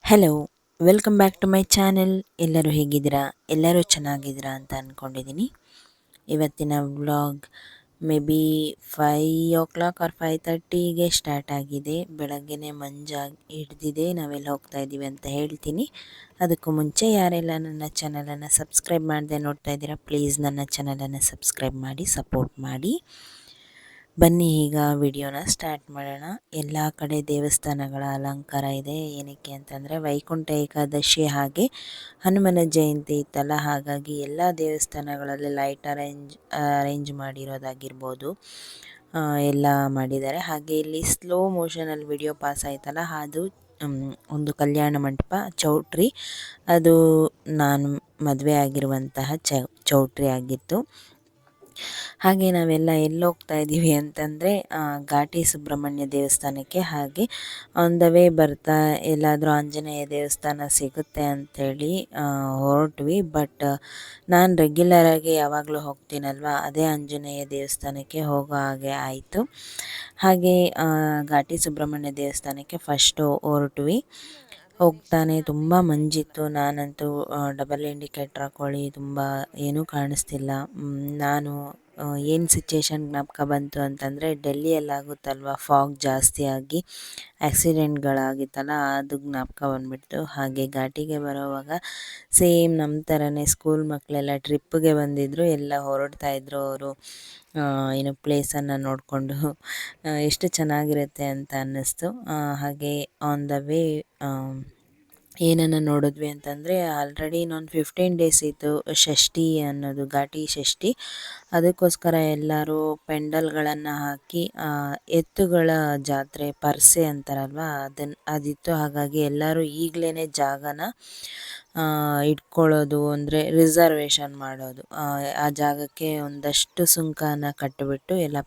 Hello, welcome back to my channel. ಎಲ್ಲರೂ ಹೇಗಿದ್ದೀರಾ? ಎಲ್ಲರೂ ಚೆನ್ನಾಗಿದ್ದೀರಾ ಅಂತ ಅಂದ್ಕೊಂಡಿದ್ದೀನಿ. ಇವತ್ತಿನ vlog maybe 5 o'clock or 5:30ಗೆ ಸ್ಟಾರ್ಟ್ ಆಗಿದೆ. ಬೆಳಗ್ಗೆನೇ ಮಂಜಾಗಿ ಹಿಡ್ದಿದೆ. ನಾವೆಲ್ಲ ಹೋಗ್ತಾ ಇದ್ದೀವಿ ಅಂತ ಹೇಳ್ತೀನಿ. ಅದಕ್ಕೂ ಮುಂಚೆ ಯಾರೆಲ್ಲ ನನ್ನ ಚಾನಲನ್ನು ಸಬ್ಸ್ಕ್ರೈಬ್ ಮಾಡದೆ ನೋಡ್ತಾ ಇದ್ದೀರಾ, ಪ್ಲೀಸ್ ನನ್ನ ಚಾನಲನ್ನು ಸಬ್ಸ್ಕ್ರೈಬ್ ಮಾಡಿ ಸಪೋರ್ಟ್ ಮಾಡಿ. ಬನ್ನಿ ಈಗ ವಿಡಿಯೋನ ಸ್ಟಾರ್ಟ್ ಮಾಡೋಣ. ಎಲ್ಲ ಕಡೆ ದೇವಸ್ಥಾನಗಳ ಅಲಂಕಾರ ಇದೆ. ಏನಕ್ಕೆ ಅಂತಂದರೆ ವೈಕುಂಠ ಏಕಾದಶಿ ಹಾಗೆ ಹನುಮನ ಜಯಂತಿ ಇತ್ತಲ್ಲ, ಹಾಗಾಗಿ ಎಲ್ಲ ದೇವಸ್ಥಾನಗಳಲ್ಲಿ ಲೈಟ್ ಅರೇಂಜ್ ಮಾಡಿರೋದಾಗಿರ್ಬೋದು, ಎಲ್ಲ ಮಾಡಿದ್ದಾರೆ. ಹಾಗೆ ಇಲ್ಲಿ ಸ್ಲೋ ಮೋಷನಲ್ಲಿ ವಿಡಿಯೋ ಪಾಸ್ ಆಯ್ತಲ್ಲ, ಅದು ಒಂದು ಕಲ್ಯಾಣ ಮಂಟಪ ಚೌಟ್ರಿ. ಅದು ನಾನು ಮದುವೆ ಆಗಿರುವಂತಹ ಚೌಟ್ರಿ ಆಗಿತ್ತು. ಹಾಗೆ ನಾವೆಲ್ಲ ಎಲ್ಲಿ ಹೋಗ್ತಾ ಇದ್ದೀವಿ ಅಂತಂದರೆ ಘಾಟಿ ಸುಬ್ರಹ್ಮಣ್ಯ ದೇವಸ್ಥಾನಕ್ಕೆ. ಹಾಗೆ ಆನ್ ದ ವೇ ಬರ್ತಾ ಎಲ್ಲಾದರೂ ಆಂಜನೇಯ ದೇವಸ್ಥಾನ ಸಿಗುತ್ತೆ ಅಂಥೇಳಿ ಹೊರಟ್ವಿ. ಬಟ್ ನಾನು ರೆಗ್ಯುಲರಾಗಿ ಯಾವಾಗಲೂ ಹೋಗ್ತೀನಲ್ವ, ಅದೇ ಆಂಜನೇಯ ದೇವಸ್ಥಾನಕ್ಕೆ ಹೋಗೋ ಹಾಗೆ ಆಯಿತು. ಹಾಗೆ ಘಾಟಿ ಸುಬ್ರಹ್ಮಣ್ಯ ದೇವಸ್ಥಾನಕ್ಕೆ ಫಸ್ಟು ಹೊರಟ್ವಿ. ಹೋಗ್ತಾನೆ ತುಂಬ ಮಂಜಿತ್ತು. ನಾನಂತೂ ಡಬಲ್ ಇಂಡಿಕೇಟ್ರ್ ಹಾಕ್ಕೊಳ್ಳಿ, ತುಂಬ ಏನೂ ಕಾಣಿಸ್ತಿಲ್ಲ. ನಾನು ಏನು ಸಿಚುಯೇಷನ್ ಜ್ಞಾಪಕ ಬಂತು ಅಂತಂದರೆ, ಡೆಲ್ಲಿಯಲ್ಲಾಗುತ್ತಲ್ವ ಫಾಗ್ ಜಾಸ್ತಿ ಆಗಿ ಆಕ್ಸಿಡೆಂಟ್ಗಳಾಗಿತ್ತಲ್ಲ, ಅದು ಜ್ಞಾಪಕ ಬಂದುಬಿಡ್ತು. ಹಾಗೆ ಘಾಟಿಗೆ ಬರೋವಾಗ ಸೇಮ್ ನಮ್ಮ ಥರನೇ ಸ್ಕೂಲ್ ಮಕ್ಕಳೆಲ್ಲ ಟ್ರಿಪ್ಪಿಗೆ ಬಂದಿದ್ದರು. ಎಲ್ಲ ಹೊರಡ್ತಾಯಿದ್ರು ಅವರು ಏನು ಪ್ಲೇಸನ್ನು ನೋಡಿಕೊಂಡು. ಎಷ್ಟು ಚೆನ್ನಾಗಿರುತ್ತೆ ಅಂತ ಅನ್ನಿಸ್ತು. ಹಾಗೆ ಆನ್ ದ ವೇ ಏನನ್ನು ನೋಡಿದ್ವಿ ಅಂತಂದರೆ, ಆಲ್ರೆಡಿ ಇನ್ನೊಂದು 15 ಡೇಸ್ ಇತ್ತು ಷಷ್ಠಿ ಅನ್ನೋದು, ಘಾಟಿ ಷಷ್ಠಿ. ಅದಕ್ಕೋಸ್ಕರ ಎಲ್ಲರೂ ಪೆಂಡಲ್ಗಳನ್ನು ಹಾಕಿ ಎತ್ತುಗಳ ಜಾತ್ರೆ ಪರ್ಸೆ ಅಂತಾರಲ್ವ, ಅದಿತ್ತು. ಹಾಗಾಗಿ ಎಲ್ಲರೂ ಈಗಲೇ ಜಾಗನ ಇಟ್ಕೊಳ್ಳೋದು, ಅಂದರೆ ರಿಸರ್ವೇಷನ್ ಮಾಡೋದು. ಆ ಜಾಗಕ್ಕೆ ಒಂದಷ್ಟು ಸುಂಕನ ಕಟ್ಟಿಬಿಟ್ಟು ಎಲ್ಲ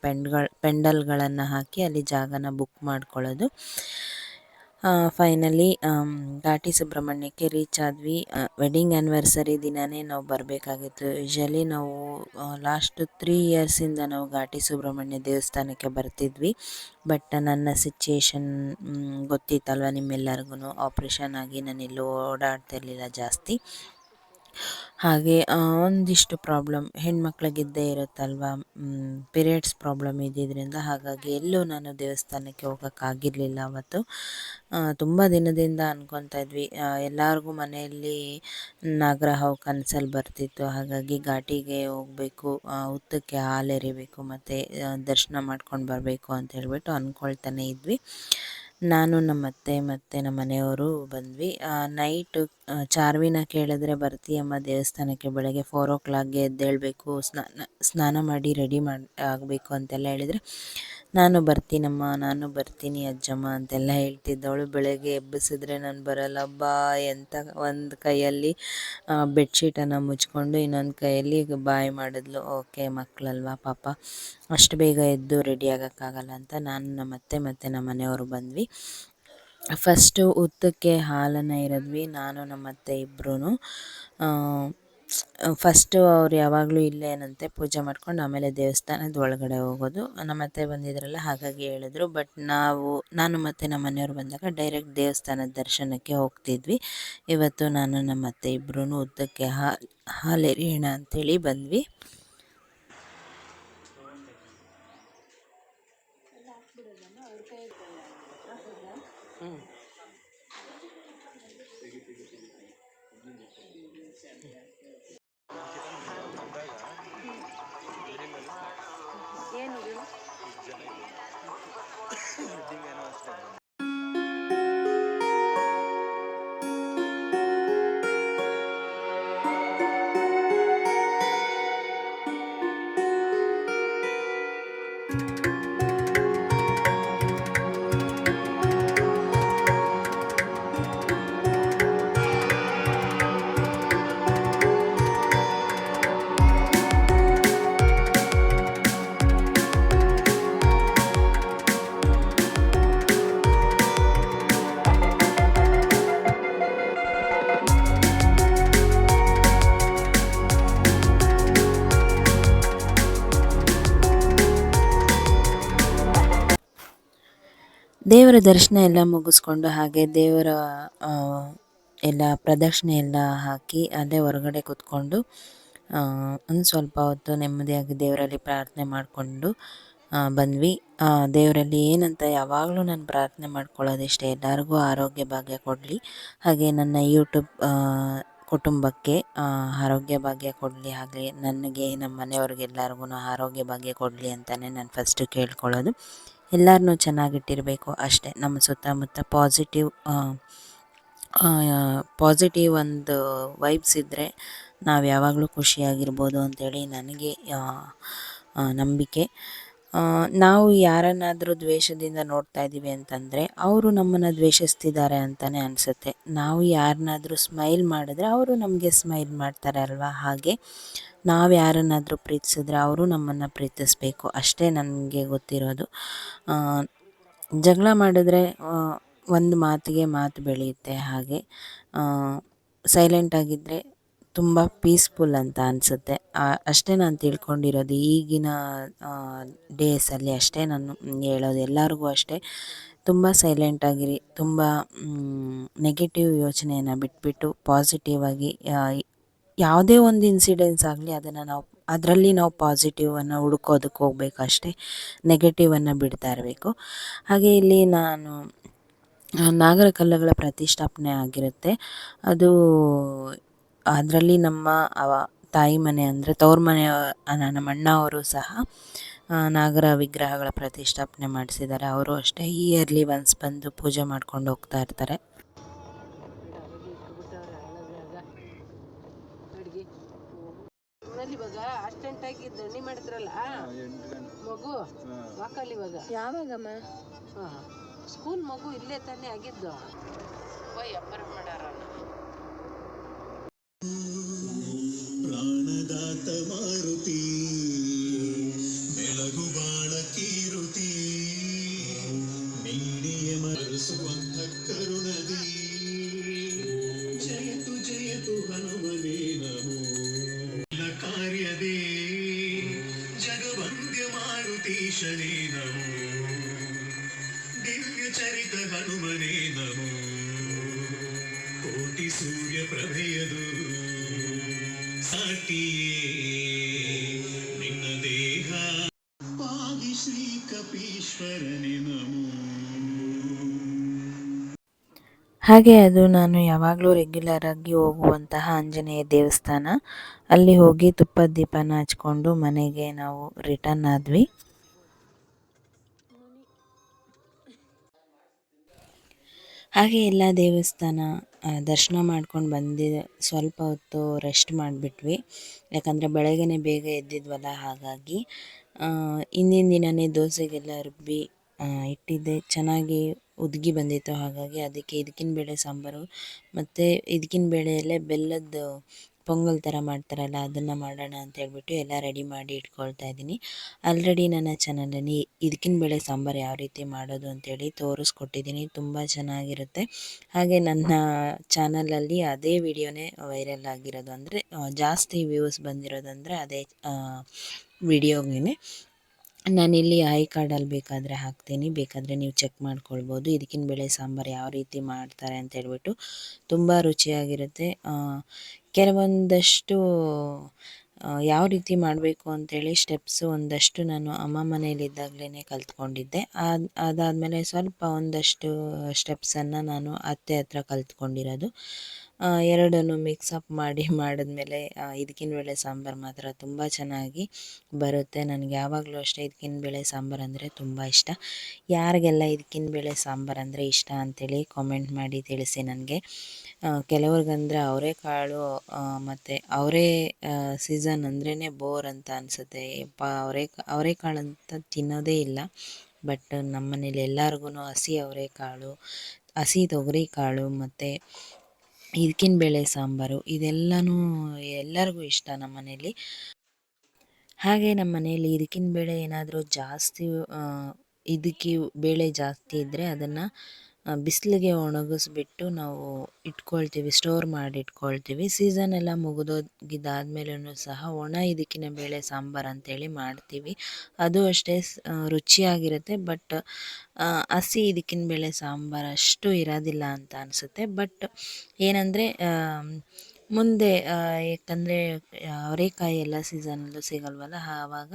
ಪೆಂಡಲ್ಗಳನ್ನು ಹಾಕಿ ಅಲ್ಲಿ ಜಾಗನ ಬುಕ್ ಮಾಡ್ಕೊಳ್ಳೋದು. ಫೈನಲಿ ಘಾಟಿ ಸುಬ್ರಹ್ಮಣ್ಯಕ್ಕೆ ರೀಚ್ ಆದ್ವಿ. ವೆಡ್ಡಿಂಗ್ ಆ್ಯನಿವರ್ಸರಿ ದಿನವೇ ನಾವು ಬರಬೇಕಾಗಿತ್ತು. ಯೂಶಲಿ ನಾವು ಲಾಸ್ಟ್ 3 ಇಯರ್ಸಿಂದ ನಾವು ಘಾಟಿ ಸುಬ್ರಹ್ಮಣ್ಯ ದೇವಸ್ಥಾನಕ್ಕೆ ಬರ್ತಿದ್ವಿ. ಬಟ್ ನನ್ನ ಸಿಚುಯೇಷನ್ ಗೊತ್ತಿತ್ತಲ್ವ ನಿಮ್ಮೆಲ್ಲರಿಗೂ. ಆಪ್ರೇಷನ್ ಆಗಿ ನಾನೆಲ್ಲೂ ಓಡಾಡ್ತಿರ್ಲಿಲ್ಲ ಜಾಸ್ತಿ. ಹಾಗೆ ಒಂದಿಷ್ಟು ಪ್ರಾಬ್ಲಮ್ ಹೆಣ್ಮಕ್ಳಿಗಿದ್ದೇ ಇರುತ್ತಲ್ವ, ಪೀರಿಯಡ್ಸ್ ಪ್ರಾಬ್ಲಮ್ ಇದ್ದಿದ್ದರಿಂದ ಹಾಗಾಗಿ ಎಲ್ಲೂ ನಾನು ದೇವಸ್ಥಾನಕ್ಕೆ ಹೋಗೋಕ್ಕಾಗಿರಲಿಲ್ಲ ಅವತ್ತು. ತುಂಬ ದಿನದಿಂದ ಅನ್ಕೊತಾ ಇದ್ವಿ, ಎಲ್ಲರಿಗೂ ಮನೆಯಲ್ಲಿ ನಾಗರಹಾವು ಕನಸಲ್ಲಿ ಬರ್ತಿತ್ತು. ಹಾಗಾಗಿ ಘಾಟಿಗೆ ಹೋಗಬೇಕು, ಹುತ್ತಕ್ಕೆ ಹಾಲು ಎರಿಬೇಕು ಮತ್ತು ದರ್ಶನ ಮಾಡ್ಕೊಂಡು ಬರಬೇಕು ಅಂತ ಹೇಳ್ಬಿಟ್ಟು ಅಂದ್ಕೊಳ್ತಾನೆ ಇದ್ವಿ. ನಾನು ನಮ್ಮ ಅತ್ತೆ ಮತ್ತು ನಮ್ಮ ಮನೆಯವರು ಬಂದ್ವಿ. ನೈಟು ಚಾರ್ವಿನ ಕೇಳಿದ್ರೆ, ಬರ್ತೀಯಮ್ಮ ದೇವಸ್ಥಾನಕ್ಕೆ, ಬೆಳಗ್ಗೆ 4 o'clockಗೆ ಎದ್ದೇಳಬೇಕು, ಸ್ನಾನ ಮಾಡಿ ರೆಡಿ ಆಗಬೇಕು ಅಂತೆಲ್ಲ ಹೇಳಿದರೆ, ನಾನು ಬರ್ತೀನಿ ಅಜ್ಜಮ್ಮ ಅಂತೆಲ್ಲ ಹೇಳ್ತಿದ್ದವಳು. ಬೆಳಗ್ಗೆ ಎಬ್ಬಿಸಿದ್ರೆ ನಾನು ಬರಲ್ಲ ಬಾ ಅಂತ ಒಂದು ಕೈಯಲ್ಲಿ ಬೆಡ್ಶೀಟನ್ನು ಮುಚ್ಕೊಂಡು ಇನ್ನೊಂದು ಕೈಯಲ್ಲಿ ಬಾಯ್ ಮಾಡಿದ್ಲು. ಓಕೆ, ಮಕ್ಕಳಲ್ವ ಪಾಪ, ಅಷ್ಟು ಬೇಗ ಎದ್ದು ರೆಡಿ ಆಗೋಕ್ಕಾಗಲ್ಲ ಅಂತ ನಾನು ನಮ್ಮ ಅತ್ತೆ ಮತ್ತು ನಮ್ಮ ಮನೆಯವರು ಬಂದ್ವಿ. ಫಸ್ಟು ಹುತ್ತಕ್ಕೆ ಹಾಲನ್ನು ಎರೆದ್ವಿ, ನಾನು ನಮ್ಮ ಅತ್ತೆ ಇಬ್ಬರೂ. ಫಸ್ಟು ಅವ್ರು ಯಾವಾಗಲೂ ಇಲ್ಲೇನಂತೆ ಪೂಜೆ ಮಾಡ್ಕೊಂಡು ಆಮೇಲೆ ದೇವಸ್ಥಾನದ ಒಳಗಡೆ ಹೋಗೋದು. ನಮ್ಮ ಅತ್ತೆ ಬಂದಿದ್ರಲ್ಲ, ಹಾಗಾಗಿ ಹೇಳಿದ್ರು. ಬಟ್ ನಾನು ಮತ್ತು ನಮ್ಮ ಮನೆಯವರು ಬಂದಾಗ ಡೈರೆಕ್ಟ್ ದೇವಸ್ಥಾನದ ದರ್ಶನಕ್ಕೆ ಹೋಗ್ತಿದ್ವಿ. ಇವತ್ತು ನಾನು ನಮ್ಮ ಅತ್ತೆ ಇಬ್ಬರೂ ಹುತ್ತಕ್ಕೆ ಹಾಲು ಎರೆಯೋಣ ಅಂಥೇಳಿ ಬಂದ್ವಿ. ದೇವರ ದರ್ಶನ ಎಲ್ಲ ಮುಗಿಸ್ಕೊಂಡು ಹಾಗೆ ದೇವರ ಆ, ಎಲ್ಲ ಪ್ರದಕ್ಷಿಣೆ ಎಲ್ಲ ಹಾಕಿ ಅಲ್ಲೇ ಹೊರಗಡೆ ಕೂತ್ಕೊಂಡು ಒಂದು ಸ್ವಲ್ಪ ಹೊತ್ತು ನೆಮ್ಮದಿಯಾಗಿ ದೇವರಲ್ಲಿ ಪ್ರಾರ್ಥನೆ ಮಾಡಿಕೊಂಡು ಬಂದ್ವಿ. ದೇವರಲ್ಲಿ ಏನಂತ ಯಾವಾಗಲೂ ನಾನು ಪ್ರಾರ್ಥನೆ ಮಾಡ್ಕೊಳ್ಳೋದಿಷ್ಟೇ, ಎಲ್ಲರಿಗೂ ಆರೋಗ್ಯ ಭಾಗ್ಯ ಕೊಡಲಿ, ಹಾಗೆ ನನ್ನ ಯೂಟ್ಯೂಬ್ ಕುಟುಂಬಕ್ಕೆ ಆರೋಗ್ಯ ಭಾಗ್ಯ ಕೊಡಲಿ, ಹಾಗೆ ನನಗೆ ನಮ್ಮ ಮನೆಯವ್ರಿಗೆಲ್ಲರಿಗೂ ಆರೋಗ್ಯ ಭಾಗ್ಯ ಕೊಡಲಿ ಅಂತಲೇ ನಾನು ಫಸ್ಟು ಕೇಳ್ಕೊಳ್ಳೋದು. ಎಲ್ಲರನ್ನೂ ಚೆನ್ನಾಗಿಟ್ಟಿರಬೇಕು ಅಷ್ಟೇ. ನಮ್ಮ ಸುತ್ತಮುತ್ತ ಪಾಸಿಟಿವ್ ಒಂದು ವೈಬ್ಸ್ ಇದ್ದರೆ ನಾವು ಯಾವಾಗಲೂ ಖುಷಿಯಾಗಿರ್ಬೋದು ಅಂಥೇಳಿ ನನಗೆ ನಂಬಿಕೆ. ನಾವು ಯಾರನ್ನಾದರೂ ದ್ವೇಷದಿಂದ ನೋಡ್ತಾ ಇದ್ದೀವಿ ಅಂತಂದರೆ ಅವರು ನಮ್ಮನ್ನು ದ್ವೇಷಿಸ್ತಿದ್ದಾರೆ ಅಂತಲೇ ಅನಿಸುತ್ತೆ. ನಾವು ಯಾರನ್ನಾದರೂ ಸ್ಮೈಲ್ ಮಾಡಿದ್ರೆ ಅವರು ನಮಗೆ ಸ್ಮೈಲ್ ಮಾಡ್ತಾರೆ ಅಲ್ವಾ, ಹಾಗೆ ನಾವು ಯಾರನ್ನಾದರೂ ಪ್ರೀತಿಸಿದ್ರೆ ಅವರು ನಮ್ಮನ್ನು ಪ್ರೀತಿಸಬೇಕು ಅಷ್ಟೇ ನನಗೆ ಗೊತ್ತಿರೋದು. ಜಗಳ ಮಾಡಿದ್ರೆ ಒಂದು ಮಾತಿಗೆ ಮಾತು ಬೆಳೆಯುತ್ತೆ, ಹಾಗೆ ಸೈಲೆಂಟಾಗಿದ್ದರೆ ತುಂಬ ಪೀಸ್ಫುಲ್ ಅಂತ ಅನಿಸುತ್ತೆ. ಅಷ್ಟೇ ನಾನು ತಿಳ್ಕೊಂಡಿರೋದು ಈಗಿನ ಡೇಸಲ್ಲಿ, ಅಷ್ಟೇ ನಾನು ಹೇಳೋದು ಎಲ್ಲರಿಗೂ ಅಷ್ಟೇ. ತುಂಬ ಸೈಲೆಂಟಾಗಿರಿ, ತುಂಬ ನೆಗೆಟಿವ್ ಯೋಚನೆಯನ್ನು ಬಿಟ್ಬಿಟ್ಟು ಪಾಸಿಟಿವ್ ಆಗಿ ಯಾವುದೇ ಒಂದು ಇನ್ಸಿಡೆನ್ಸ್ ಆಗಲಿ ಅದರಲ್ಲಿ ನಾವು ಪಾಸಿಟಿವನ್ನು ಹುಡುಕೋದಕ್ಕೆ ಹೋಗ್ಬೇಕು ಅಷ್ಟೇ, ನೆಗೆಟಿವನ್ನು ಬಿಡ್ತಾ ಇರಬೇಕು. ಹಾಗೆ ಇಲ್ಲಿ ನಾನು ನಾಗರ ಕಲ್ಲುಗಳ ಪ್ರತಿಷ್ಠಾಪನೆ ಆಗಿರುತ್ತೆ. ಅದರಲ್ಲಿ ನಮ್ಮ ತಾಯಿ ಮನೆ ಅಂದರೆ ತವ್ರ ಮನೆಯ ನಮ್ಮ ಅಣ್ಣ ಅವರು ಸಹ ನಾಗರ ವಿಗ್ರಹಗಳ ಪ್ರತಿಷ್ಠಾಪನೆ ಮಾಡಿಸಿದ್ದಾರೆ. ಅವರು ಅಷ್ಟೇ ಇಯರ್ಲಿ ಒನ್ಸ್ ಬಂದು ಪೂಜೆ ಮಾಡ್ಕೊಂಡು ಹೋಗ್ತಾ ಇರ್ತಾರೆ. ಇವಾಗ ಅಷ್ಟೆಂಟಾಗಿ ದಣ್ಣಿ ಮಾಡಿದ್ರಲ್ಲ ಮಗು ವಾಕಲ್ಲಿ ಇವಾಗ ಯಾವಾಗಮ್ಮ ಸ್ಕೂಲ್ ಮಗು ಇಲ್ಲೇ ತಾನೇ ಆಗಿದ್ದು ವ್ಯಾಪಾರ ಮಾಡಾರ. ಪ್ರಾಣದಾತ ಮಾರುತಿ ಬೆಳಗು ಬಾಳ ಕೀರುತಿ ನೀಡಿಯ ಮರಸುವಂತ ಕರುಣದಿ ಜಯತು ಜಯತು ಹನುಮನೇ ನಮೋ ಕಾರ್ಯದೇ ಜಗವಂದ್ಯ ಮಾರುತೀಶನೇ ನಮೋ ದಿವ್ಯ ಚರಿತ ಹನುಮನೇ ನಮೋ ಕೋಟಿ ಸೂರ್ಯ ಪ್ರಭೆಯದು ಸಾಟಿಯೇ ನಿನ್ನ ದೇಹ ಪಾಗಿ ಶ್ರೀ ಕಪೀಶ್ವರನೇ ನಮೋ. ಹಾಗೆ ಅದು ನಾನು ಯಾವಾಗಲೂ ರೆಗ್ಯುಲರ್ ಆಗಿ ಹೋಗುವಂತಹ ಆಂಜನೇಯ ದೇವಸ್ಥಾನ. ಅಲ್ಲಿ ಹೋಗಿ ತುಪ್ಪದ ದೀಪನ ಹಚ್ಕೊಂಡು ಮನೆಗೆ ನಾವು ರಿಟರ್ನ್ ಆದ್ವಿ. ಹಾಗೆ ಎಲ್ಲ ದೇವಸ್ಥಾನ ದರ್ಶನ ಮಾಡ್ಕೊಂಡು ಸ್ವಲ್ಪ ಹೊತ್ತು ರೆಸ್ಟ್ ಮಾಡಿಬಿಟ್ವಿ, ಯಾಕಂದರೆ ಬೆಳಗ್ಗೆನೇ ಬೇಗ ಎದ್ದಿದ್ವಲ್ಲ, ಹಾಗಾಗಿ ಹಿಂದಿನ ದಿನವೇ ದೋಸೆಗೆಲ್ಲ ರುಬ್ಬಿ ಇಟ್ಟಿದ್ದೆ, ಚೆನ್ನಾಗಿ ಉದ್ಗಿ ಬಂದಿತ್ತು. ಹಾಗಾಗಿ ಅದಕ್ಕೆ ಇದಕ್ಕಿನ ಬೇಳೆ ಸಾಂಬಾರು ಮತ್ತು ಇದಕ್ಕಿನ ಬೇಳೆಯಲ್ಲೇ ಬೆಲ್ಲದ ಪೊಂಗಲ್ ಥರ ಮಾಡ್ತಾರಲ್ಲ, ಅದನ್ನು ಮಾಡೋಣ ಅಂತ ಹೇಳ್ಬಿಟ್ಟು ಎಲ್ಲ ರೆಡಿ ಮಾಡಿ ಇಟ್ಕೊಳ್ತಾ ಇದ್ದೀನಿ. ಆಲ್ರೆಡಿ ನನ್ನ ಚಾನಲಲ್ಲಿ ಇದಕ್ಕಿನ ಬೇಳೆ ಸಾಂಬಾರು ಯಾವ ರೀತಿ ಮಾಡೋದು ಅಂತೇಳಿ ತೋರಿಸ್ಕೊಟ್ಟಿದ್ದೀನಿ, ತುಂಬ ಚೆನ್ನಾಗಿರುತ್ತೆ. ಹಾಗೆ ನನ್ನ ಚಾನಲಲ್ಲಿ ಅದೇ ವಿಡಿಯೋನೇ ವೈರಲ್ ಆಗಿರೋದು, ಅಂದರೆ ಜಾಸ್ತಿ ವ್ಯೂಸ್ ಬಂದಿರೋದಂದರೆ ಅದೇ ವಿಡಿಯೋಗೇ. ನಾನಿಲ್ಲಿ ಐ ಕಾರ್ಡಲ್ಲಿ ಬೇಕಾದರೆ ಹಾಕ್ತೀನಿ, ಬೇಕಾದರೆ ನೀವು ಚೆಕ್ ಮಾಡ್ಕೊಳ್ಬೋದು ಇದಕ್ಕಿನ ಬೇಳೆ ಸಾಂಬಾರು ಯಾವ ರೀತಿ ಮಾಡ್ತಾರೆ ಅಂತ ಹೇಳ್ಬಿಟ್ಟು. ತುಂಬ ರುಚಿಯಾಗಿರುತ್ತೆ. ಕೆಲವೊಂದಷ್ಟು ಯಾವ ರೀತಿ ಮಾಡಬೇಕು ಅಂತೇಳಿ ಸ್ಟೆಪ್ಸು ಒಂದಷ್ಟು ನಾನು ಅಮ್ಮ ಮನೇಲಿದ್ದಾಗಲೇ ಕಲ್ತ್ಕೊಂಡಿದ್ದೆ. ಅದಾದಮೇಲೆ ಒಂದಷ್ಟು ಸ್ಟೆಪ್ಸನ್ನು ನಾನು ಅತ್ತೆ ಹತ್ರ ಕಲ್ತ್ಕೊಂಡಿರೋದು. ಎರಡನ್ನು ಮಿಕ್ಸಪ್ ಮಾಡಿದ್ಮೇಲೆ ಇದಕ್ಕಿನ ಬೇಳೆ ಸಾಂಬಾರು ಮಾತ್ರ ತುಂಬ ಚೆನ್ನಾಗಿ ಬರುತ್ತೆ. ನನಗೆ ಯಾವಾಗಲೂ ಅಷ್ಟೇ ಇದಕ್ಕಿನ ಬೇಳೆ ಸಾಂಬಾರು ಅಂದರೆ ತುಂಬ ಇಷ್ಟ. ಯಾರಿಗೆಲ್ಲ ಇದಕ್ಕಿನ ಬೇಳೆ ಸಾಂಬಾರು ಅಂದರೆ ಇಷ್ಟ ಅಂಥೇಳಿ ಕಾಮೆಂಟ್ ಮಾಡಿ ತಿಳಿಸಿ ನನಗೆ. ಕೆಲವ್ರಿಗಂದರೆ ಅವರೆಕಾಳು ಮತ್ತು ಸೀಸನ್ ಅಂದ್ರೇ ಬೋರ್ ಅಂತ ಅನಿಸುತ್ತೆ. ಅವರೆಕಾಳು ಅಂತ ತಿನ್ನೋದೇ ಇಲ್ಲ. ಬಟ್ ನಮ್ಮ ಮನೇಲಿ ಎಲ್ಲರಿಗೂ ಹಸಿ ಅವರೆಕಾಳು, ಹಸಿ ತೊಗರಿಕಾಳು ಮತ್ತು ಇದಕ್ಕಿನ ಬೇಳೆ ಸಾಂಬಾರು ಇದೆಲ್ಲನೂ ಎಲ್ಲರಿಗೂ ಇಷ್ಟ ನಮ್ಮ ಮನೇಲಿ. ಹಾಗೆ ನಮ್ಮ ಮನೇಲಿ ಇದಕ್ಕಿನ ಬೇಳೆ ಏನಾದರೂ ಜಾಸ್ತಿ ಇದಕ್ಕೆ ಬೇಳೆ ಜಾಸ್ತಿ ಇದ್ದರೆ ಅದನ್ನು ಬಿಸಿಲಿಗೆ ಒಣಗಿಸ್ಬಿಟ್ಟು ನಾವು ಇಟ್ಕೊಳ್ತೀವಿ, ಸ್ಟೋರ್ ಮಾಡಿ ಇಟ್ಕೊಳ್ತೀವಿ. ಸೀಸನ್ ಎಲ್ಲ ಮುಗಿದೋಗಿದ್ದಾದ್ಮೇಲೂ ಸಹ ಒಣ ಇದಕ್ಕಿನ ಬೇಳೆ ಸಾಂಬಾರು ಅಂತೇಳಿ ಮಾಡ್ತೀವಿ. ಅದು ಅಷ್ಟೇ ರುಚಿಯಾಗಿರುತ್ತೆ. ಬಟ್ ಹಸಿ ಇದಕ್ಕಿನ ಬೇಳೆ ಸಾಂಬಾರು ಅಷ್ಟು ಇರೋದಿಲ್ಲ ಅಂತ ಅನಿಸುತ್ತೆ. ಬಟ್ ಏನಂದರೆ ಮುಂದೆ ಏಕೆಂದರೆ ಅವರೇಕಾಯಿ ಎಲ್ಲ ಸೀಸನಲ್ಲೂ ಸಿಗಲ್ವಲ್ಲ, ಆವಾಗ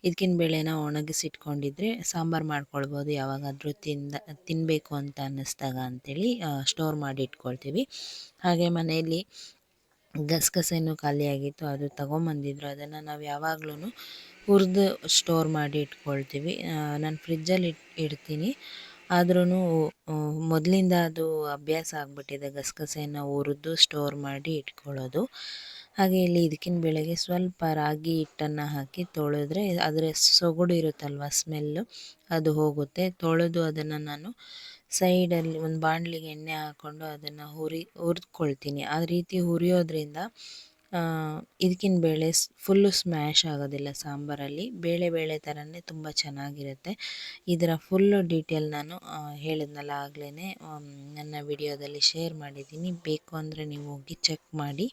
ಇದಕ್ಕಿನ ಬೇಳೆನ ಒಣಗಿಸಿಟ್ಕೊಂಡಿದ್ರೆ ಸಾಂಬಾರು ಮಾಡ್ಕೊಳ್ಬೋದು ಯಾವಾಗಾದರೂ ತಿನ್ನಬೇಕು ಅಂತ ಅನ್ನಿಸ್ದಾಗ ಅಂಥೇಳಿ ಸ್ಟೋರ್ ಮಾಡಿ ಇಟ್ಕೊಳ್ತೀವಿ. ಹಾಗೆ ಮನೆಯಲ್ಲಿ ಗಸಗಸೆನೂ ಖಾಲಿಯಾಗಿತ್ತು, ಅದು ತೊಗೊಂಬಂದಿದ್ರು. ಅದನ್ನು ನಾವು ಯಾವಾಗ್ಲೂ ಹುರಿದು ಸ್ಟೋರ್ ಮಾಡಿ ಇಟ್ಕೊಳ್ತೀವಿ. ನಾನು ಫ್ರಿಜ್ಜಲ್ಲಿ ಇಡ್ತೀನಿ. ಆದ್ರೂ ಮೊದಲಿಂದ ಅದು ಅಭ್ಯಾಸ ಆಗಿಬಿಟ್ಟಿದೆ ಗಸಗಸೆನ ಹುರಿದು ಸ್ಟೋರ್ ಮಾಡಿ ಇಟ್ಕೊಳ್ಳೋದು. ಹಾಗೆ ಇಲ್ಲಿ ಇದಕ್ಕಿನ ಬೇಳೆಗೆ ಸ್ವಲ್ಪ ರಾಗಿ ಹಿಟ್ಟನ್ನು ಹಾಕಿ ತೊಳೆದ್ರೆ ಅದರ ಸೊಗಡು ಇರುತ್ತಲ್ವ, ಸ್ಮೆಲ್ಲು ಅದು ಹೋಗುತ್ತೆ. ತೊಳೆದು ಅದನ್ನು ನಾನು ಸೈಡಲ್ಲಿ ಒಂದು ಬಾಣಲಿಗೆ ಎಣ್ಣೆ ಹಾಕ್ಕೊಂಡು ಅದನ್ನು ಹುರಿದ್ಕೊಳ್ತೀನಿ. ಆ ರೀತಿ ಹುರಿಯೋದ್ರಿಂದ ಇದಕ್ಕಿನ ಬೇಳೆ ಫುಲ್ಲು ಸ್ಮ್ಯಾಶ್ ಆಗೋದಿಲ್ಲ ಸಾಂಬಾರಲ್ಲಿ, ಬೇಳೆ ಬೇಳೆ ಥರನೇ ತುಂಬ ಚೆನ್ನಾಗಿರುತ್ತೆ. ಇದರ ಫುಲ್ಲು ಡೀಟೇಲ್ ನಾನು ಹೇಳಿದ್ನಲ್ಲ ಆಗಲೇ ನನ್ನ ವಿಡಿಯೋದಲ್ಲಿ ಶೇರ್ ಮಾಡಿದ್ದೀನಿ. ಬೇಕು ಅಂದರೆ ನೀವು ಹೋಗಿ ಚೆಕ್ ಮಾಡಿ.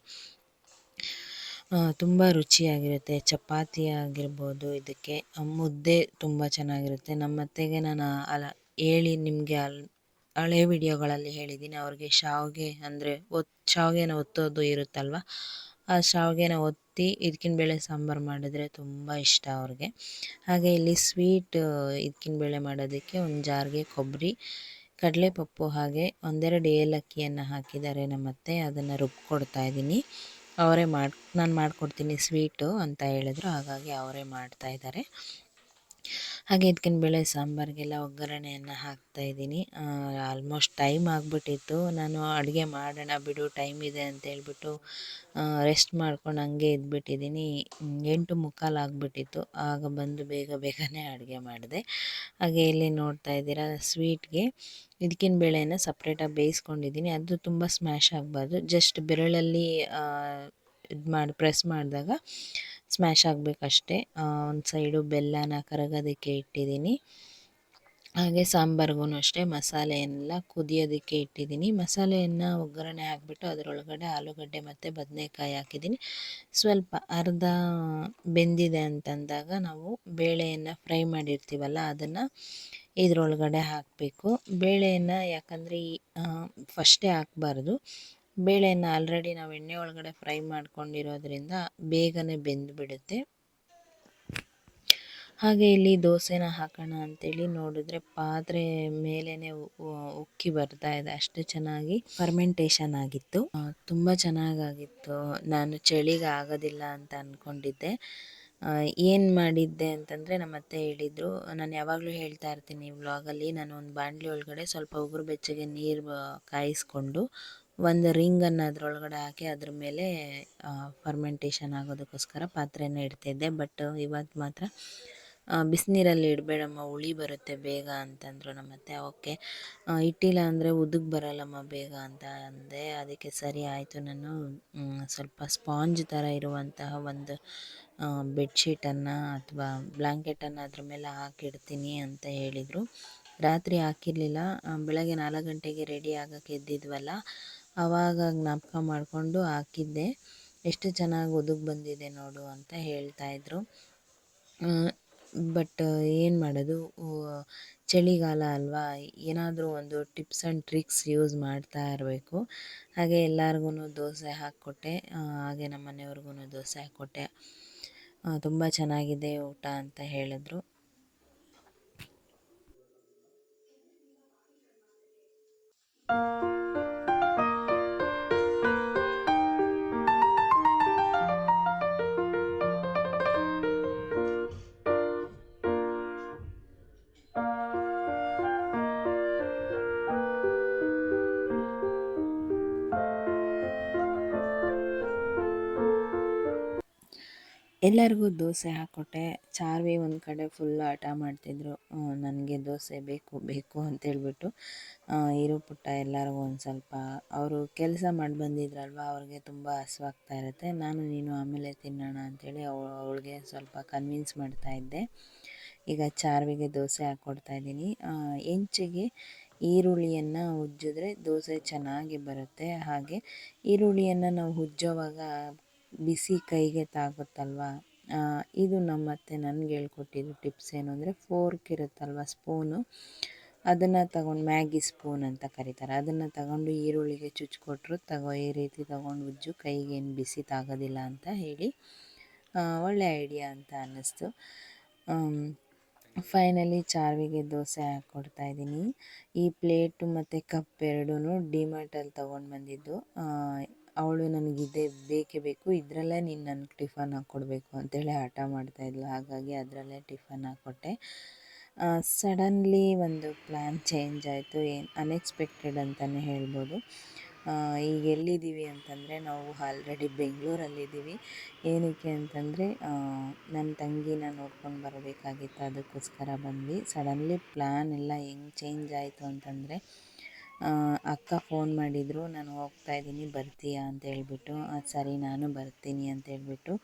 ತುಂಬ ರುಚಿಯಾಗಿರುತ್ತೆ. ಚಪಾತಿ ಆಗಿರ್ಬೋದು, ಇದಕ್ಕೆ ಮುದ್ದೆ ತುಂಬ ಚೆನ್ನಾಗಿರುತ್ತೆ. ನಮ್ಮ ಅತ್ತೆಗೆ ನಾನು ಹೇಳಿ ನಿಮಗೆ ಹಳೆ ವಿಡಿಯೋಗಳಲ್ಲಿ ಹೇಳಿದ್ದೀನಿ. ಅವ್ರಿಗೆ ಶಾವಿಗೆ ಅಂದರೆ ಶಾವಿಗೆನ ಒತ್ತೋದು ಇರುತ್ತಲ್ವ, ಆ ಶಾವಿಗೆನ ಒತ್ತಿ ಇದಕ್ಕಿನ ಬೇಳೆ ಸಾಂಬಾರು ಮಾಡಿದ್ರೆ ತುಂಬ ಇಷ್ಟ ಅವ್ರಿಗೆ. ಹಾಗೆ ಇಲ್ಲಿ ಸ್ವೀಟ್ ಇದಕ್ಕಿನ ಬೇಳೆ ಮಾಡೋದಕ್ಕೆ ಒಂದು ಜಾರ್ಗೆ ಕೊಬ್ಬರಿ, ಕಡಲೆಪಪ್ಪು ಹಾಗೆ ಒಂದೆರಡು ಏಲಕ್ಕಿಯನ್ನು ಹಾಕಿದ್ದಾರೆ ನಮ್ಮತ್ತೆ. ಅದನ್ನು ರುಬ್ಕೊಡ್ತಾ ಇದ್ದೀನಿ. ನಾನು ಮಾಡಿಕೊಡ್ತೀನಿ ಸ್ವೀಟು ಅಂತ ಹೇಳಿದ್ರು, ಹಾಗಾಗಿ ಅವರೇ ಮಾಡ್ತಾಯಿದ್ದಾರೆ. ಹಾಗೆ ಇದಕ್ಕಿನ ಬೇಳೆ ಸಾಂಬಾರಿಗೆಲ್ಲ ಒಗ್ಗರಣೆಯನ್ನು ಹಾಕ್ತಾಯಿದ್ದೀನಿ. ಆಲ್ಮೋಸ್ಟ್ ಟೈಮ್ ಆಗಿಬಿಟ್ಟಿತ್ತು. ನಾನು ಅಡುಗೆ ಮಾಡೋಣ ಬಿಡು, ಟೈಮ್ ಇದೆ ಅಂತ ಹೇಳ್ಬಿಟ್ಟು ರೆಸ್ಟ್ ಮಾಡ್ಕೊಂಡು ಹಂಗೆ ಇದ್ಬಿಟ್ಟಿದ್ದೀನಿ. 8:45 ಆಗಿಬಿಟ್ಟಿತ್ತು. ಆಗ ಬಂದು ಬೇಗನೆ ಅಡುಗೆ ಮಾಡಿದೆ. ಹಾಗೆ ಇಲ್ಲಿ ನೋಡ್ತಾ ಇದ್ದೀರಾ, ಸ್ವೀಟ್ಗೆ ಇದಕ್ಕಿನ ಬೇಳೆನ ಸಪ್ರೇಟಾಗಿ ಬೇಯಿಸ್ಕೊಂಡಿದ್ದೀನಿ. ಅದು ತುಂಬ ಸ್ಮ್ಯಾಶ್ ಆಗಬಾರ್ದು, ಜಸ್ಟ್ ಬೆರಳಲ್ಲಿ ಪ್ರೆಸ್ ಮಾಡಿದಾಗ ಸ್ಮ್ಯಾಶ್ ಆಗಬೇಕಷ್ಟೇ. ಒಂದು ಸೈಡು ಬೆಲ್ಲನ ಕರಗೋದಕ್ಕೆ ಇಟ್ಟಿದ್ದೀನಿ. ಹಾಗೆ ಸಾಂಬಾರಿಗೂ ಅಷ್ಟೇ ಮಸಾಲೆಯೆಲ್ಲ ಕುದಿಯೋದಕ್ಕೆ ಇಟ್ಟಿದ್ದೀನಿ. ಮಸಾಲೆಯನ್ನು ಒಗ್ಗರಣೆ ಹಾಕಿಬಿಟ್ಟು ಅದರೊಳಗಡೆ ಆಲೂಗಡ್ಡೆ ಮತ್ತು ಬದನೆಕಾಯಿ ಹಾಕಿದ್ದೀನಿ. ಸ್ವಲ್ಪ ಅರ್ಧ ಬೆಂದಿದೆ ಅಂತಂದಾಗ ನಾವು ಬೇಳೆಯನ್ನು ಫ್ರೈ ಮಾಡಿರ್ತೀವಲ್ಲ, ಅದನ್ನು ಇದರೊಳಗಡೆ ಹಾಕಬೇಕು. ಬೇಳೆಯನ್ನು ಯಾಕಂದರೆ ಫಸ್ಟೇ ಹಾಕಬಾರ್ದು. ಬೇಳೆಯನ್ನು ಆಲ್ರೆಡಿ ನಾವು ಎಣ್ಣೆ ಒಳಗಡೆ ಫ್ರೈ ಮಾಡ್ಕೊಂಡಿರೋದ್ರಿಂದ ಬೇಗನೆ ಬೆಂದುಬಿಡುತ್ತೆ. ಹಾಗೆ ಇಲ್ಲಿ ದೋಸೆನ ಹಾಕೋಣ ಅಂತೇಳಿ ನೋಡಿದ್ರೆ ಪಾತ್ರೆ ಮೇಲೇ ಉಕ್ಕಿ ಬರ್ತಾ ಇದೆ, ಅಷ್ಟು ಚೆನ್ನಾಗಿ ಫರ್ಮೆಂಟೇಷನ್ ಆಗಿತ್ತು. ತುಂಬ ಚೆನ್ನಾಗಾಗಿತ್ತು. ನಾನು ಚಳಿಗೆ ಆಗೋದಿಲ್ಲ ಅಂತ ಅಂದ್ಕೊಂಡಿದ್ದೆ. ಏನು ಮಾಡಿದ್ದೆ ಅಂತಂದರೆ ನಮ್ಮತ್ತೆ ಹೇಳಿದರು, ನಾನು ಯಾವಾಗಲೂ ಹೇಳ್ತಾ ಇರ್ತೀನಿ ವ್ಲಾಗಲ್ಲಿ, ನಾನು ಒಂದು ಬಾಣಲಿ ಒಳಗಡೆ ಸ್ವಲ್ಪ ಉಗುರು ಬೆಚ್ಚಗೆ ನೀರು ಕಾಯಿಸ್ಕೊಂಡು ಒಂದು ರಿಂಗನ್ನು ಅದರೊಳಗಡೆ ಹಾಕಿ ಅದ್ರ ಮೇಲೆ ಫರ್ಮೆಂಟೇಷನ್ ಆಗೋದಕ್ಕೋಸ್ಕರ ಪಾತ್ರೆನ ಇಡ್ತಿದ್ದೆ. ಬಟ್ ಇವತ್ತು ಮಾತ್ರ ಬಿಸಿನೀರಲ್ಲಿ ಇಡಬೇಡಮ್ಮ, ಹುಳಿ ಬರುತ್ತೆ ಬೇಗ ಅಂತಂದರು ನಮ್ಮತ್ತೆ. ಓಕೆ, ಇಟ್ಟಿಲ್ಲ ಅಂದರೆ ಉದುಗ್ ಬರಲ್ಲಮ್ಮ ಬೇಗ ಅಂತ ಅಂದೆ. ಅದಕ್ಕೆ ಸರಿ ಆಯಿತು, ನಾನು ಸ್ವಲ್ಪ ಸ್ಪಾಂಜ್ ಥರ ಇರುವಂತಹ ಒಂದು ಬೆಡ್ಶೀಟನ್ನು ಅಥವಾ ಬ್ಲ್ಯಾಂಕೆಟನ್ನು ಅದ್ರ ಮೇಲೆ ಹಾಕಿಡ್ತೀನಿ ಅಂತ ಹೇಳಿದರು. ರಾತ್ರಿ ಹಾಕಿರಲಿಲ್ಲ, ಬೆಳಗ್ಗೆ 4 ಗಂಟೆಗೆ ರೆಡಿ ಆಗೋಕ್ಕೆ ಎದ್ದಿದ್ವಲ್ಲ, ಆವಾಗ ಜ್ಞಾಪಕ ಮಾಡಿಕೊಂಡು ಹಾಕಿದ್ದೆ. ಎಷ್ಟು ಚೆನ್ನಾಗಿ ಒದಗಿ ಬಂದಿದೆ ನೋಡು ಅಂತ ಹೇಳ್ತಾಯಿದ್ರು. ಬಟ್ ಏನು ಮಾಡೋದು, ಚಳಿಗಾಲ ಅಲ್ವಾ, ಏನಾದರೂ ಒಂದು ಟಿಪ್ಸ್ ಆ್ಯಂಡ್ ಟ್ರಿಕ್ಸ್ ಯೂಸ್ ಮಾಡ್ತಾ ಇರಬೇಕು. ಹಾಗೆ ಎಲ್ಲರಿಗೂ ದೋಸೆ ಹಾಕ್ಕೊಟ್ಟೆ. ಹಾಗೆ ನಮ್ಮ ಮನೆಯವ್ರಿಗೂ ದೋಸೆ ಹಾಕ್ಕೊಟ್ಟೆ. ತುಂಬ ಚೆನ್ನಾಗಿದೆ ಊಟ ಅಂತ ಹೇಳಿದ್ರು. ಎಲ್ಲರಿಗೂ ದೋಸೆ ಹಾಕ್ಕೊಟ್ಟೆ. ಚಾರ್ವಿ ಒಂದು ಕಡೆ ಫುಲ್ ಹಠ ಮಾಡ್ತಿದ್ರು, ನನಗೆ ದೋಸೆ ಬೇಕು ಬೇಕು ಅಂತೇಳ್ಬಿಟ್ಟು. ಇರು ಪುಟ್ಟ, ಎಲ್ಲರಿಗೂ ಒಂದು ಸ್ವಲ್ಪ, ಅವರು ಕೆಲಸ ಮಾಡಿ ಬಂದಿದ್ರಲ್ವ, ಅವ್ರಿಗೆ ತುಂಬ ಹಸ್ವಾಗ್ತಾ ಇರುತ್ತೆ. ನೀನು ಆಮೇಲೆ ತಿನ್ನೋಣ ಅಂಥೇಳಿ ಅವಳಿಗೆ ಸ್ವಲ್ಪ ಕನ್ವಿನ್ಸ್ ಮಾಡ್ತಾಯಿದ್ದೆ. ಈಗ ಚಾರ್ವಿಗೆ ದೋಸೆ ಹಾಕ್ಕೊಡ್ತಾಯಿದ್ದೀನಿ. ಹೆಂಚಿಗೆ ಈರುಳ್ಳಿಯನ್ನು ಉಜ್ಜಿದ್ರೆ ದೋಸೆ ಚೆನ್ನಾಗಿ ಬರುತ್ತೆ. ಹಾಗೆ ಈರುಳ್ಳಿಯನ್ನು ನಾವು ಉಜ್ಜೋವಾಗ ಬಿಸಿ ಕೈಗೆ ತಾಗುತ್ತಲ್ವ, ಇದು ನಮ್ಮತ್ತೆ ನನಗೆ ಹೇಳ್ಕೊಟ್ಟಿದ್ದು ಟಿಪ್ಸ್ ಏನು ಅಂದರೆ, ಫೋರ್ಕ್ ಇರುತ್ತಲ್ವ, ಸ್ಪೂನು, ಅದನ್ನು ತಗೊಂಡು, ಮ್ಯಾಗಿ ಸ್ಪೂನ್ ಅಂತ ಕರೀತಾರೆ, ಅದನ್ನು ತಗೊಂಡು ಈರುಳ್ಳಿಗೆ ಚುಚ್ಕೊಟ್ರು, ಈ ರೀತಿ ತಗೊಂಡು ಉಜ್ಜು, ಕೈಗೇನು ಬಿಸಿ ತಾಗೋದಿಲ್ಲ ಅಂತ ಹೇಳಿ ಒಳ್ಳೆ ಐಡಿಯಾ ಅಂತ ಅನ್ನಿಸ್ತು. ಫೈನಲಿ ಚಾರ್ವಿಗೆ ದೋಸೆ ಹಾಕ್ಕೊಡ್ತಾಯಿದ್ದೀನಿ. ಈ ಪ್ಲೇಟು ಮತ್ತು ಕಪ್ ಎರಡೂ ಡಿಮಾರ್ಟಲ್ಲಿ ತೊಗೊಂಡು ಬಂದಿದ್ದು. ಅವಳು ನನಗಿದೆ ಬೇಕೇ ಬೇಕು, ಇದರಲ್ಲೇ ನೀನು ನನಗೆ ಟಿಫನ್ ಹಾಕ್ಕೊಡ್ಬೇಕು ಅಂತೇಳಿ ಹಠ ಮಾಡ್ತಾಯಿದ್ಲು. ಹಾಗಾಗಿ ಅದರಲ್ಲೇ ಟಿಫನ್ ಹಾಕ್ಕೊಟ್ಟೆ. ಸಡನ್ಲಿ ಒಂದು ಪ್ಲ್ಯಾನ್ ಚೇಂಜ್ ಆಯಿತು, ಏನು ಅನ್ಎಕ್ಸ್ಪೆಕ್ಟೆಡ್ ಅಂತಲೇ ಹೇಳ್ಬೋದು. ಈಗ ಎಲ್ಲಿದ್ದೀವಿ ಅಂತಂದರೆ, ನಾವು ಆಲ್ರೆಡಿ ಬೆಂಗಳೂರಲ್ಲಿದ್ದೀವಿ. ಏನಕ್ಕೆ ಅಂತಂದರೆ ನನ್ನ ತಂಗಿನ ನೋಡ್ಕೊಂಡು ಬರಬೇಕಾಗಿತ್ತು, ಅದಕ್ಕೋಸ್ಕರ ಬಂದ್ವಿ. ಸಡನ್ಲಿ ಪ್ಲ್ಯಾನ್ ಎಲ್ಲ ಹೆಂಗೆ ಚೇಂಜ್ ಆಯಿತು ಅಂತಂದರೆ, ಅಕ್ಕ ಫೋನ್ ಮಾಡಿದರು, ನಾನು ಹೋಗ್ತಾಯಿದ್ದೀನಿ ಬರ್ತೀಯಾ ಅಂತ ಹೇಳ್ಬಿಟ್ಟು. ಸರಿ ನಾನು ಬರ್ತೀನಿ ಅಂತ ಹೇಳ್ಬಿಟ್ಟು,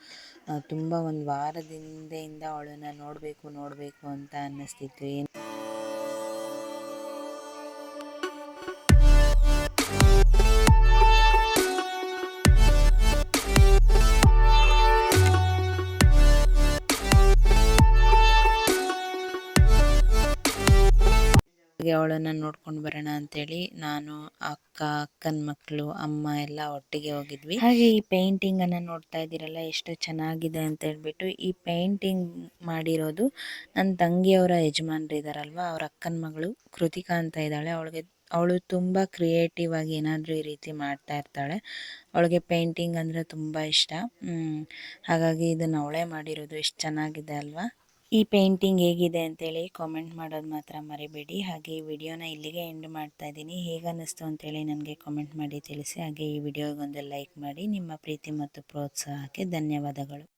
ತುಂಬ ಒಂದು ವಾರದ ಹಿಂದೆಯಿಂದ ಅವಳನ್ನು ನೋಡಬೇಕು ಅಂತ ಅನ್ನಿಸ್ತಿತ್ತು. ಹಾಗೆ ಅವಳನ್ನು ನೋಡ್ಕೊಂಡು ಬರೋಣ ಅಂತೇಳಿ ನಾನು, ಅಕ್ಕನ ಮಕ್ಕಳು, ಅಮ್ಮ ಎಲ್ಲ ಒಟ್ಟಿಗೆ ಹೋಗಿದ್ವಿ. ಹಾಗೆ ಈ ಪೇಂಟಿಂಗನ್ನು ನೋಡ್ತಾ ಇದ್ದೀರಲ್ಲ ಎಷ್ಟು ಚೆನ್ನಾಗಿದೆ ಅಂತ ಹೇಳ್ಬಿಟ್ಟು, ಈ ಪೇಂಟಿಂಗ್ ಮಾಡಿರೋದು ನನ್ನ ತಂಗಿಯವರ ಯಜಮಾನ್ರು ಇದ್ದಾರಲ್ವ, ಅವ್ರ ಅಕ್ಕನ ಮಗಳು ಕೃತಿಕಾ ಅಂತ ಇದ್ದಾಳೆ. ಅವಳು ತುಂಬ ಕ್ರಿಯೇಟಿವ್ ಆಗಿ ಏನಾದರೂ ಈ ರೀತಿ ಮಾಡ್ತಾ ಇರ್ತಾಳೆ. ಅವಳಿಗೆ ಪೇಂಟಿಂಗ್ ಅಂದರೆ ತುಂಬ ಇಷ್ಟ. ಹಾಗಾಗಿ ಇದನ್ನು ಅವಳೇ ಮಾಡಿರೋದು. ಎಷ್ಟು ಚೆನ್ನಾಗಿದೆ ಅಲ್ವಾ. ಈ ಪೇಂಟಿಂಗ್ ಹೇಗಿದೆ ಅಂತೇಳಿ ಕಾಮೆಂಟ್ ಮಾಡೋದು ಮಾತ್ರ ಮರಿಬೇಡಿ. ಹಾಗೆ ಈ ವಿಡಿಯೋನ ಇಲ್ಲಿಗೆ ಎಂಡ್ ಮಾಡ್ತಾ ಇದ್ದೀನಿ. ಹೇಗೆ ಅನ್ನಿಸ್ತು ಅಂತೇಳಿ ನನಗೆ ಕಾಮೆಂಟ್ ಮಾಡಿ ತಿಳಿಸಿ. ಹಾಗೆ ಈ ವಿಡಿಯೋಗೊಂದು ಲೈಕ್ ಮಾಡಿ. ನಿಮ್ಮ ಪ್ರೀತಿ ಮತ್ತು ಪ್ರೋತ್ಸಾಹಕ್ಕೆ ಧನ್ಯವಾದಗಳು.